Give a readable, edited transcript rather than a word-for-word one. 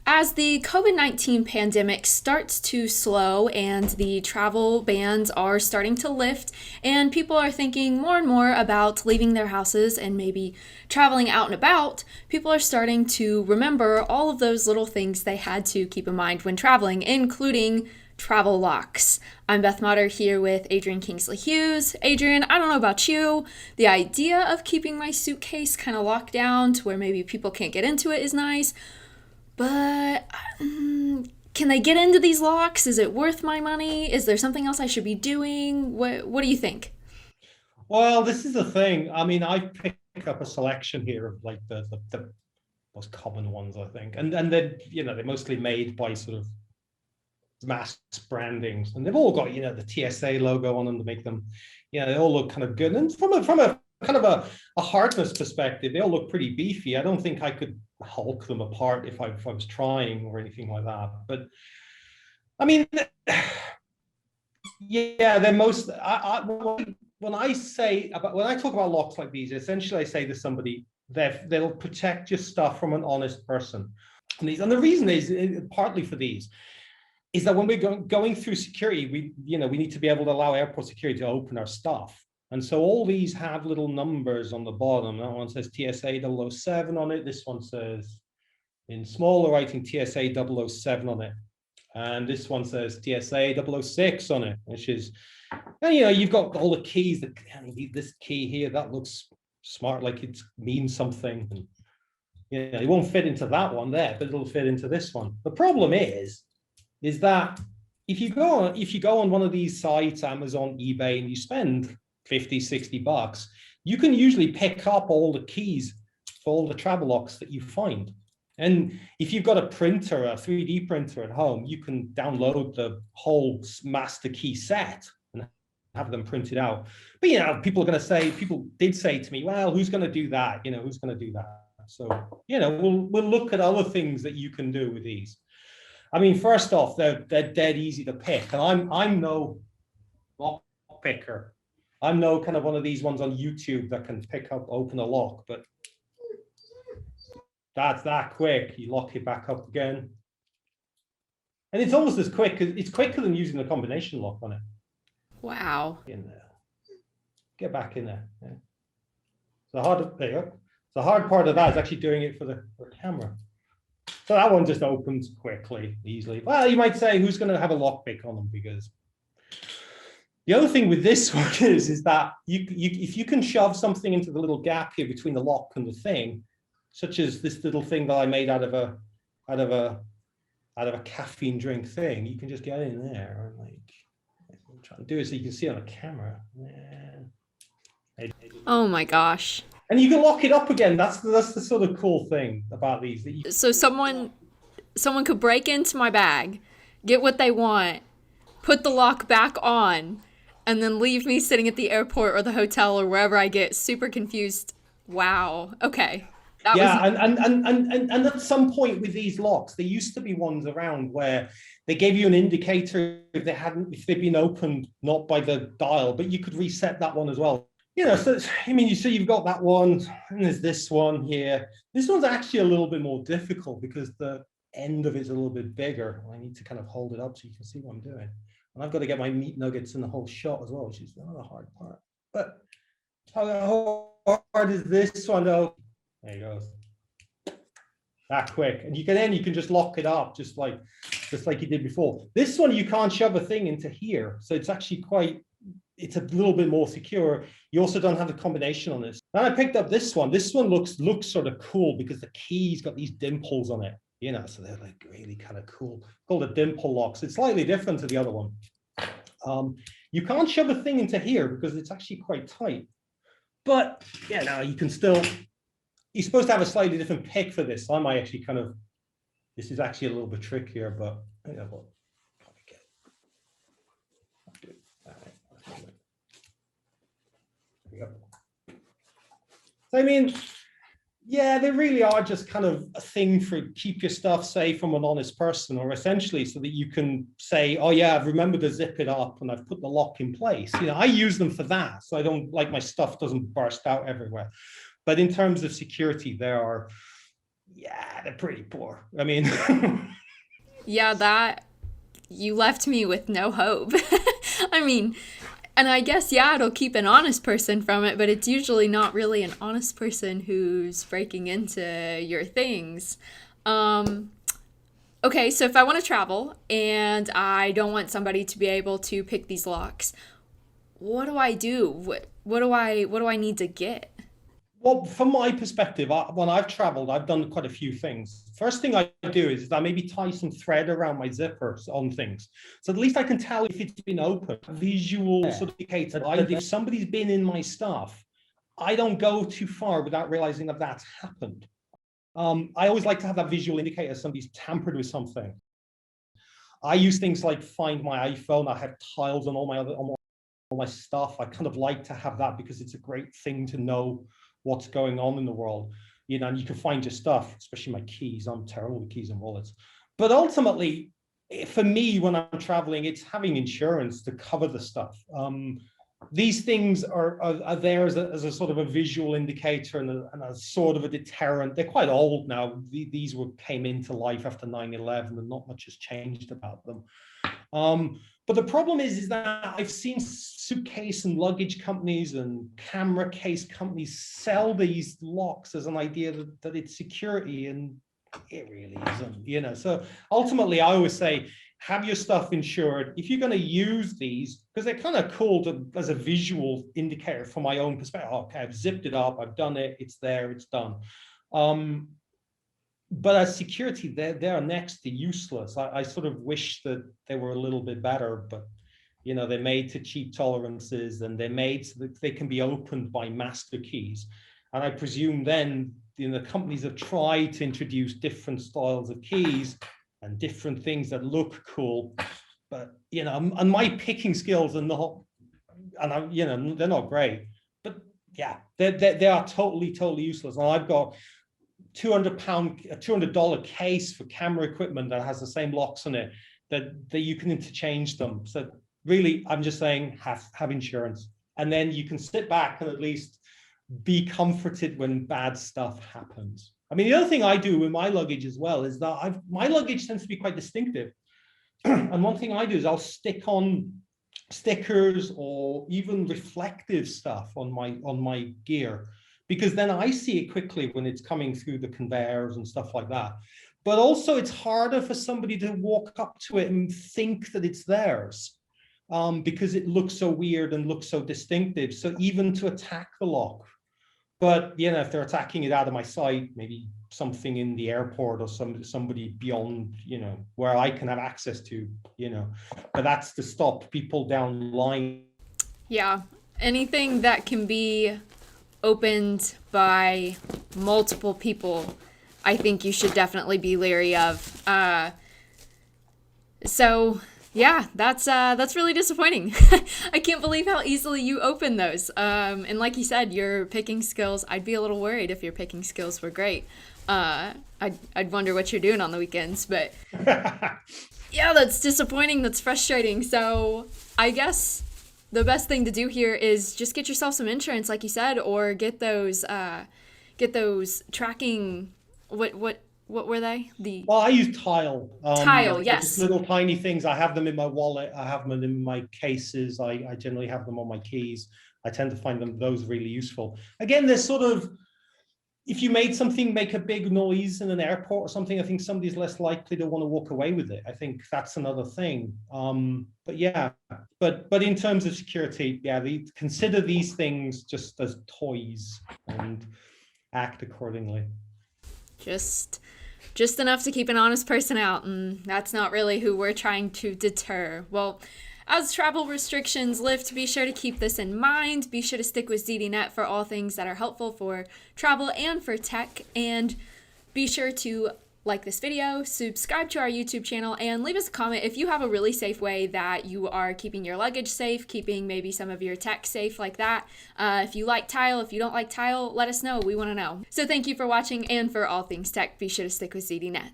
As the COVID-19 pandemic starts to slow and the travel bans are starting to lift, and people are thinking more and more about leaving their houses and maybe traveling out and about, people are starting to remember all of those little things they had to keep in mind when traveling, including travel locks. I'm Beth Motter here with Adrian Kingsley Hughes. Adrian, I don't know about you, the idea of keeping my suitcase kind of locked down to where maybe people can't get into it is nice. But can they get into these locks? Is it worth my money? Is there something else I should be doing? What do you think? Well, this is the thing. I mean, I pick up a selection here of like the most common ones, I think, and then they're mostly made by sort of mass brandings, and they've all got the TSA logo on them to make them, they all look kind of good. And from a kind of a hardness perspective, they all look pretty beefy. I don't think I could hulk them apart if I was trying or anything like that. But I mean, yeah, they're most. When I talk about locks like these, essentially I say to somebody they'll protect your stuff from an honest person. And the reason is partly for these is that when we're going through security, we need to be able to allow airport security to open our stuff. And so all these have little numbers on the bottom. That one says TSA 007 on it. This one says in smaller writing TSA 007 on it. And this one says TSA 006 on it, which is, you've got all the keys. This key here, that looks smart, like it means something. And, it won't fit into that one there, but it'll fit into this one. The problem is that if you go on one of these sites, Amazon, eBay, and you spend 50, 60 bucks, you can usually pick up all the keys for all the travel locks that you find. And if you've got a printer, a 3D printer at home, you can download the whole master key set and have them printed out. But, people did say to me, well, who's going to do that? Who's going to do that? So, we'll look at other things that you can do with these. I mean, first off, they're dead easy to pick. And I'm no lock picker. I'm no kind of one of these ones on YouTube that can open a lock, but that's that quick. You lock it back up again. And it's almost as quick, it's quicker than using the combination lock on it. Wow. In there. Get back in there. Yeah. There you go. The hard part of that is actually doing it for the camera. So that one just opens quickly, easily. Well, you might say, who's going to have a lockpick on them? Because the other thing with this one is that if you can shove something into the little gap here between the lock and the thing, such as this little thing that I made out of a caffeine drink thing, you can just get in there and I'm trying to do it so you can see on a camera. Yeah. Oh my gosh. And you can lock it up again. That's the sort of cool thing about these. So someone could break into my bag, get what they want, put the lock back on, and then leave me sitting at the airport or the hotel or wherever I get super confused. Wow. Okay. And at some point with these locks, there used to be ones around where they gave you an indicator if they'd been opened not by the dial, but you could reset that one as well. So you've got that one, and there's this one here. This one's actually a little bit more difficult because the end of it's a little bit bigger. I need to kind of hold it up so you can see what I'm doing. And I've got to get my meat nuggets in the whole shot as well, which is another hard part. But how hard is this one though? There you go. That quick. And you can just lock it up just like you did before. This one, you can't shove a thing into here. So it's actually it's a little bit more secure. You also don't have the combination on this. Then I picked up this one. This one looks sort of cool because the key's got these dimples on it, so they're like really kind of cool. Called a dimple locks. It's slightly different to the other one. You can't shove a thing into here because it's actually quite tight. But you can still, you're supposed to have a slightly different pick for this. I might actually this is actually a little bit trickier, but So I mean, they really are just kind of a thing for keep your stuff safe from an honest person, or essentially so that you can say, oh yeah, I've remembered to zip it up and I've put the lock in place. I use them for that, so I don't like my stuff doesn't burst out everywhere. But in terms of security, Yeah, they're pretty poor. I mean, Yeah, that you left me with no hope. I mean, and I guess, yeah, it'll keep an honest person from it, but it's usually not really an honest person who's breaking into your things. Um, okay, so if I want to travel and I don't want somebody to be able to pick these locks, what do I do? What do I need to get? well, from my perspective, when I've traveled, I've done quite a few things. First thing I do is I maybe tie some thread around my zippers on things. So at least I can tell if it's been open. Visual sort of indicator that if somebody's been in my stuff, I don't go too far without realizing that that's happened. I always like to have that visual indicator somebody's tampered with something. I use things like Find My iPhone. I have tiles on all my stuff. I kind of like to have that because it's a great thing to know what's going on in the world. You know, and you can find your stuff, especially my keys. I'm terrible with keys and wallets. But ultimately, for me, when I'm traveling, it's having insurance to cover the stuff. These things are there as a sort of a visual indicator and a sort of a deterrent. They're quite old now. These came into life after 9/11 and not much has changed about them. But the problem is that I've seen suitcase and luggage companies and camera case companies sell these locks as an idea that it's security, and it really isn't, you know. So ultimately, I always say, have your stuff insured. If you're going to use these, because they're kind of cool as a visual indicator from my own perspective. Okay, I've zipped it up, I've done it, it's there, it's done. But as security, they're next to useless. I sort of wish that they were a little bit better, but you know, they're made to cheap tolerances and they're made so that they can be opened by master keys. And I presume then, you know, the companies have tried to introduce different styles of keys and different things that look cool, but you know, and my picking skills are not, and I'm, you know, they're not great. But yeah, they are totally useless. And I've got £200, a $200 case for camera equipment that has the same locks on it that you can interchange them. So really, I'm just saying, have insurance, and then you can sit back and at least be comforted when bad stuff happens. I mean, the other thing I do with my luggage as well is that my luggage tends to be quite distinctive. And one thing I do is I'll stick on stickers or even reflective stuff on my gear, because then I see it quickly when it's coming through the conveyors and stuff like that. But also it's harder for somebody to walk up to it and think that it's theirs, because it looks so weird and looks so distinctive. So even to attack the lock, but you know, if they're attacking it out of my sight, maybe something in the airport or somebody beyond, you know, where I can have access to, you know, but that's to stop people down the line. Yeah, anything that can be opened by multiple people, I think you should definitely be leery of. So yeah, that's really disappointing. I can't believe how easily you open those. And like you said, your picking skills, I'd be a little worried if your picking skills were great. I'd wonder what you're doing on the weekends, but yeah, that's disappointing. That's frustrating. So I guess the best thing to do here is just get yourself some insurance, like you said, or get those tracking. What were they? Well, I use Tile. Tile, yes. Just little tiny things. I have them in my wallet. I have them in my cases. I generally have them on my keys. I tend to find those really useful. Again, there's sort of, if you made something make a big noise in an airport or something, I think somebody's less likely to want to walk away with it. I think that's another thing. But yeah, but in terms of security, yeah, consider these things just as toys and act accordingly. Just enough to keep an honest person out, and that's not really who we're trying to deter. Well, as travel restrictions lift, be sure to keep this in mind. Be sure to stick with ZDNet for all things that are helpful for travel and for tech, and be sure to like this video, subscribe to our YouTube channel, and leave us a comment if you have a really safe way that you are keeping your luggage safe, keeping maybe some of your tech safe like that. If you like Tile, if you don't like Tile, let us know. We want to know. So thank you for watching, and for all things tech, be sure to stick with ZDNet.